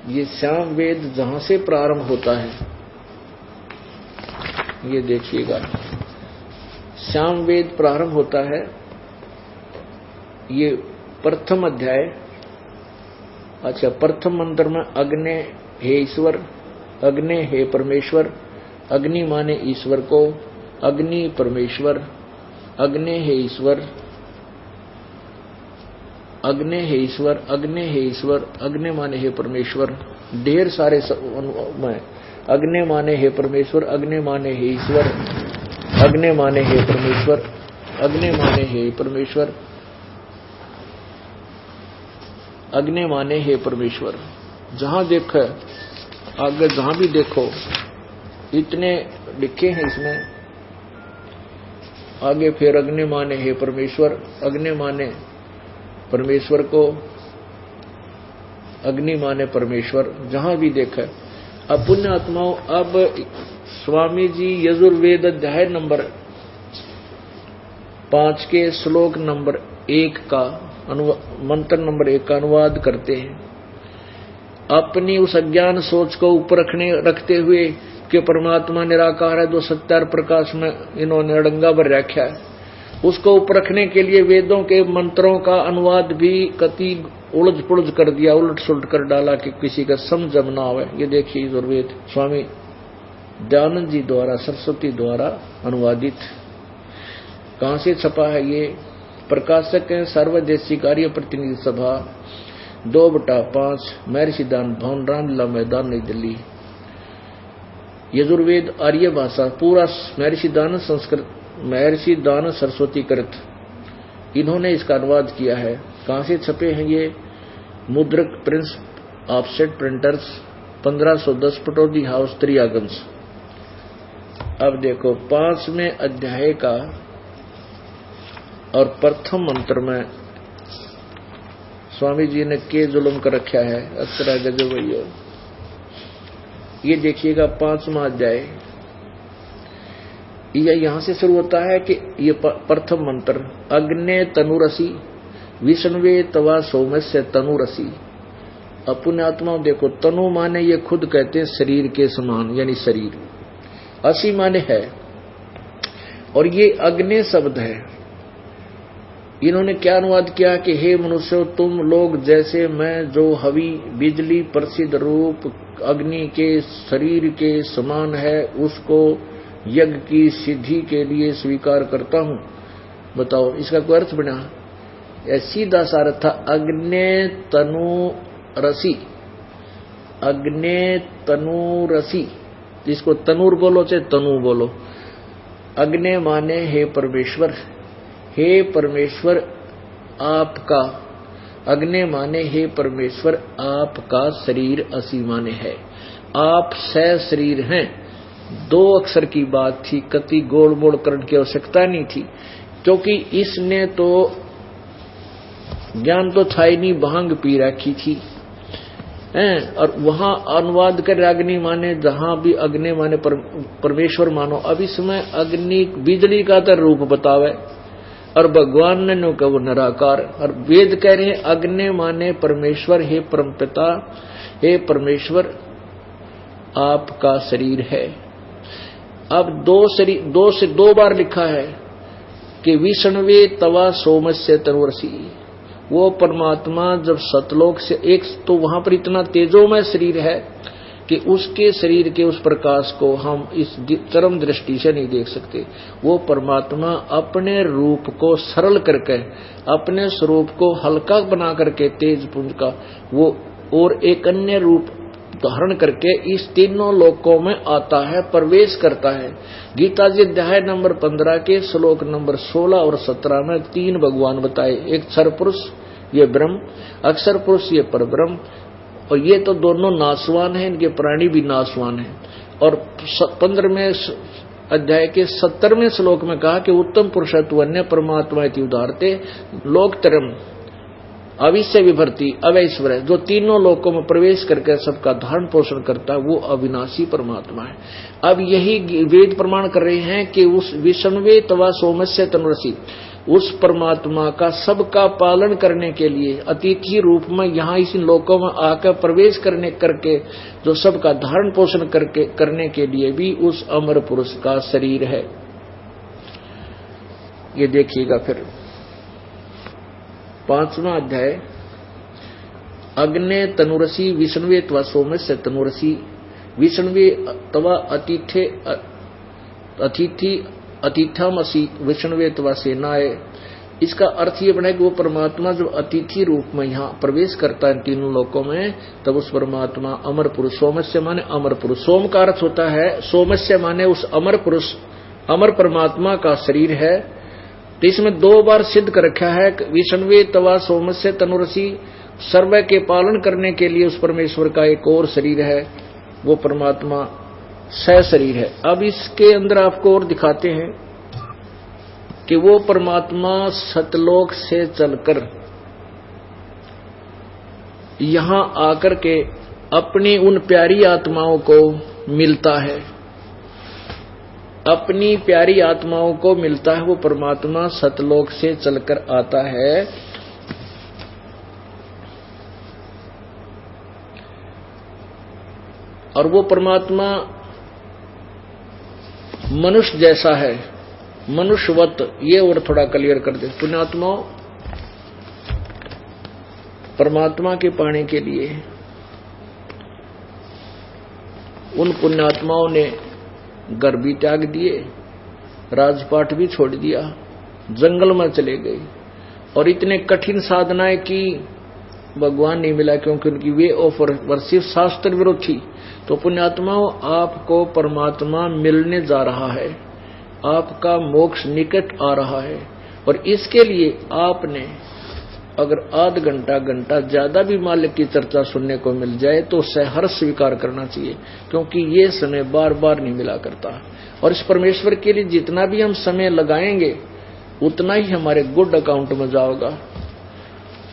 ये श्याम वेद जहां से प्रारंभ होता है, ये देखिएगा, श्याम वेद प्रारंभ होता है, ये प्रथम अध्याय। अच्छा, प्रथम मंत्र में अग्नि हे ईश्वर, अग्नि हे परमेश्वर, अग्नि माने ईश्वर को, अग्नि परमेश्वर, अग्नि हे ईश्वर, अग्नि हे ईश्वर, अग्नि हे ईश्वर, अग्नि माने हे परमेश्वर। ढेर सारे में अग्नि माने हे परमेश्वर, अग्नि माने हे ईश्वर, अग्नि माने हे परमेश्वर, अग्नि माने हे परमेश्वर, अग्नि माने हे परमेश्वर। जहां देखो, आगे जहां भी देखो इतने लिखे हैं इसमें। आगे फिर अग्नि माने हे परमेश्वर, अग्नि माने परमेश्वर को, अग्नि माने परमेश्वर, जहां भी देखा। अब पुण्य आत्माओं, अब स्वामी जी यजुर्वेद अध्याय नंबर 5 के श्लोक नंबर 1 का मंत्र नंबर 1 का अनुवाद करते हैं। अपनी उस अज्ञान सोच को ऊपर रखते हुए कि परमात्मा निराकार है, जो सत्य और प्रकाश में इन्होंने अड़ंगा भर रखा है, उसको ऊपर रखने के लिए वेदों के मंत्रों का अनुवाद भी कति उलझ पुलझ कर दिया, उलट सुलट कर डाला कि किसी का समझ न आवे। ये देखिए यजुर्वेद स्वामी दयानंद जी द्वारा, सरस्वती द्वारा अनुवादित। कहां से छपा है ये? प्रकाशक है सर्वदेशी कार्य प्रतिनिधि सभा, 2/5, महर्षिदान भवन, रामलीला मैदान, नई दिल्ली। यजुर्वेद आर्य भाषा, पूरा महर्षिदान संस्कृत, महर्षिदान सरस्वती कृत, इन्होंने इसका अनुवाद किया है। कहां से छपे हैं ये? मुद्रक Prince offset printers, 1510, Pataudi house, Daryaganj. अब देखो 5वें अध्याय का और प्रथम मंत्र में स्वामी जी ने के जुल्म कर रखा है, अक्षरा गजब भैया। ये देखिएगा 5वां अध्याय, ये यहां से शुरू होता है कि ये प्रथम मंत्र, अग्ने तनुरसी विष्णुवे तवा सौम्यस्य तनुरसी। पुण्यात्मा देखो, तनु माने ये खुद कहते हैं शरीर के समान, यानी शरीर, असी माने है, और ये अग्नि शब्द है। इन्होंने क्या अनुवाद किया कि हे मनुष्यों, तुम लोग जैसे मैं जो हवि बिजली प्रसिद्ध रूप अग्नि के शरीर के समान है, उसको यज्ञ की सिद्धि के लिए स्वीकार करता हूं। बताओ इसका कोई अर्थ बना? सीधा सा अर्थ था अग्नि तनु रसी, अग्नि तनु रसी, जिसको तनूर बोलो चाहे तनु बोलो। अग्नि माने हे परमेश्वर, हे परमेश्वर आपका, अग्नि माने हे परमेश्वर आपका शरीर असी माने है, आप सह शरीर हैं। 2 अक्षर की बात थी, कति गोल मोड़ करने की आवश्यकता नहीं थी, क्योंकि इसने तो ज्ञान तो था ही नहीं, भांग पी रखी थी। और वहां अनुवाद कर अग्नि माने, जहां भी अग्नि माने परमेश्वर मानो। अब इसमें अग्नि बिजली का तो रूप बतावे, और भगवान ने नो कहा वो निराकार, और वेद कह रहे हैं अग्नि माने परमेश्वर, हे परमपिता, हे परमेश्वर आपका शरीर है। अब 2 बार लिखा है कि विष्णुवे तवा सोमस्य तनुरसी। वो परमात्मा जब सतलोक से, एक तो वहां पर इतना तेजोमय शरीर है कि उसके शरीर के उस प्रकाश को हम इस चरम दृष्टि से नहीं देख सकते। वो परमात्मा अपने रूप को सरल करके, अपने स्वरूप को हल्का बना करके तेज पुंज का वो, और एक अन्य रूप धारण करके इस तीनों लोकों में आता है, प्रवेश करता है। गीता जी अध्याय नंबर 15 के श्लोक नंबर 16 और 17 में 3 भगवान बताए, एक क्षर पुरुष ये ब्रह्म, अक्षर पुरुष ये परब्रह्म, और ये तो दोनों नाशवान हैं, इनके प्राणी भी नाशवान हैं। और 15वें अध्याय के 17वें श्लोक में कहा कि उत्तम पुरुषत्व अन्य परमात्मा इति उदाहरते लोकतरम अविश्य विभर्ति अवैश्वर, जो तीनों लोकों में प्रवेश करके सबका धारण पोषण करता है, वो अविनाशी परमात्मा है। अब यही वेद प्रमाण कर रहे हैं कि उस विष्णुवे तवा सोमस्य तनुरसी, उस परमात्मा का सबका पालन करने के लिए अतिथि रूप में यहाँ इस लोकों में आकर प्रवेश करके जो सबका धारण पोषण करने के लिए भी उस अमर पुरुष का शरीर है। ये देखिएगा फिर 5वां अध्याय। अग्ने तनुरसी विष्णुवे त्वा सोमस्य तनुरसी विष्णुवे तवा अतिथि अतिथमसी विष्णुवे त्वा सेनाए। इसका अर्थ ये बना कि वो परमात्मा जब अतिथि रूप में यहाँ प्रवेश करता है तीनों लोकों में, तब उस परमात्मा अमर पुरुष, सोमस्य माने अमर पुरुष, सोम का अर्थ होता है सोमस्य माने उस अमर पुरुष अमर परमात्मा का शरीर है। तो इसमें 2 बार सिद्ध कर रखा है विष्णुवे तवा सोमस्य तनुरसी, सर्व के पालन करने के लिए उस परमेश्वर का एक और शरीर है, वो परमात्मा सह शरीर है। अब इसके अंदर आपको और दिखाते हैं कि वो परमात्मा सतलोक से चलकर यहां आकर के अपनी उन प्यारी आत्माओं को मिलता है, अपनी प्यारी आत्माओं को मिलता है। वो परमात्मा सतलोक से चलकर आता है और वो परमात्मा मनुष्य जैसा है, मनुष्यवत। ये और थोड़ा क्लियर कर दे। पुण्यात्माओं, परमात्मा के पाने के लिए उन पुण्यात्माओं ने घर भी त्याग दिए, राजपाट भी छोड़ दिया, जंगल में चले गए और इतने कठिन साधनाएं की, भगवान नहीं मिला क्योंकि उनकी वे ऑफ वर्शिप शास्त्र विरोध थी। तो पुण्यात्माओं, आपको परमात्मा मिलने जा रहा है, आपका मोक्ष निकट आ रहा है और इसके लिए आपने अगर आध घंटा ज्यादा भी मालिक की चर्चा सुनने को मिल जाए तो उसे हर्ष स्वीकार करना चाहिए, क्योंकि ये समय बार बार नहीं मिला करता। और इस परमेश्वर के लिए जितना भी हम समय लगाएंगे उतना ही हमारे गुड अकाउंट में जाएगा।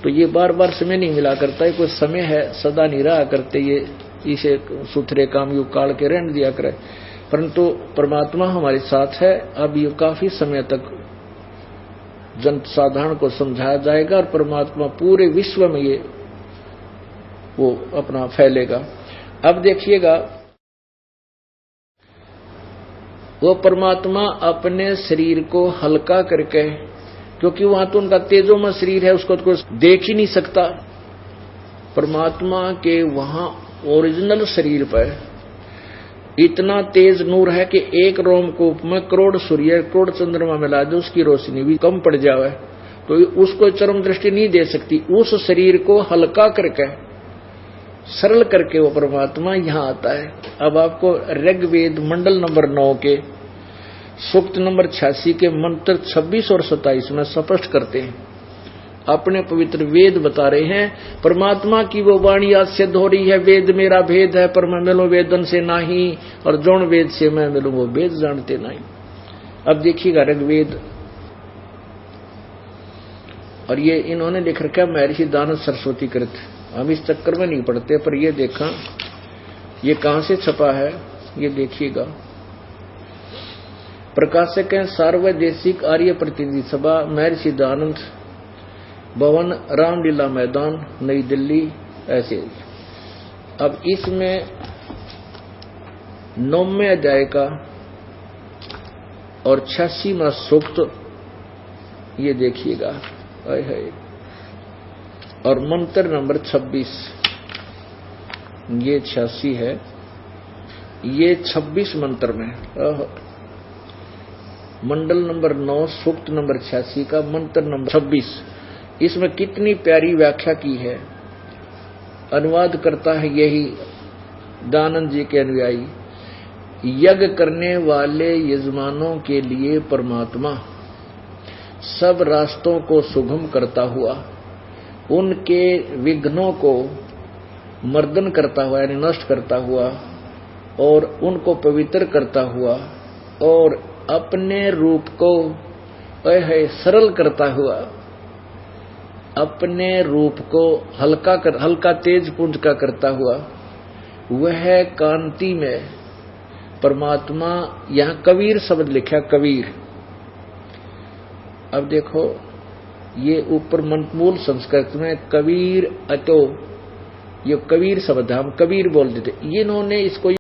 तो ये बार बार समय नहीं मिला करता है, कोई समय है सदा नहीं रहा करते, ये इसे सुथरे काम युग काल के रहने दिया करे। परंतु परमात्मा हमारे साथ है। अब ये काफी समय तक जन साधारण को समझाया जाएगा और परमात्मा पूरे विश्व में ये वो अपना फैलेगा। अब देखिएगा, वो परमात्मा अपने शरीर को हल्का करके, क्योंकि वहां तो उनका तेजोमय शरीर है, उसको तो कोई देख ही नहीं सकता। परमात्मा के वहां ओरिजिनल शरीर पर इतना तेज नूर है कि एक रोमकूप में करोड़ सूर्य करोड़ चंद्रमा मिला दो, उसकी रोशनी भी कम पड़ जावे तो उसको चरम दृष्टि नहीं दे सकती। उस शरीर को हल्का करके सरल करके वो परमात्मा यहां आता है। अब आपको ऋग्वेद मंडल नंबर 9 के सूक्त नंबर 86 के मंत्र 26 और 27 में स्पष्ट करते हैं, अपने पवित्र वेद बता रहे हैं। परमात्मा की वो वाणी आज सिद्ध हो रही है, वेद मेरा भेद है पर मैं मिलूं वेदन से नहीं, और जौन वेद से मैं मिलूं वो वेद जानते नहीं। अब देखिएगा ऋग्वेद, और ये इन्होंने लिख रखा महर्षि दानव सरस्वती कृत। हम इस चक्कर में नहीं पड़ते, पर ये देखा ये कहां से छपा है, ये देखिएगा। प्रकाशक है सार्वदेशिक आर्य प्रतिनिधि सभा, महर्षि दानंद भवन, रामलीला मैदान, नई दिल्ली, ऐसे। अब इसमें 9वें अध्याय का और 86वां सूक्त, ये देखिएगा, है और मंत्र नंबर 26, ये 86 है, ये 26 मंत्र में मंडल नंबर 9 सूक्त नंबर 86 का मंत्र नंबर 26। इसमें कितनी प्यारी व्याख्या की है। अनुवाद करता है यही दानंद जी के अनुयायी, यज्ञ करने वाले यजमानों के लिए परमात्मा सब रास्तों को सुगम करता हुआ, उनके विघ्नों को मर्दन करता हुआ यानी नष्ट करता हुआ, और उनको पवित्र करता हुआ, और अपने रूप को सरल करता हुआ, अपने रूप को हल्का तेज पुंज का करता हुआ, वह कांति में परमात्मा। यहां कबीर शब्द लिखा, कबीर अब देखो ये ऊपर मूल संस्कृत में कबीर अतो, ये कबीर शब्द हम कबीर बोल देते, इन्होंने इसको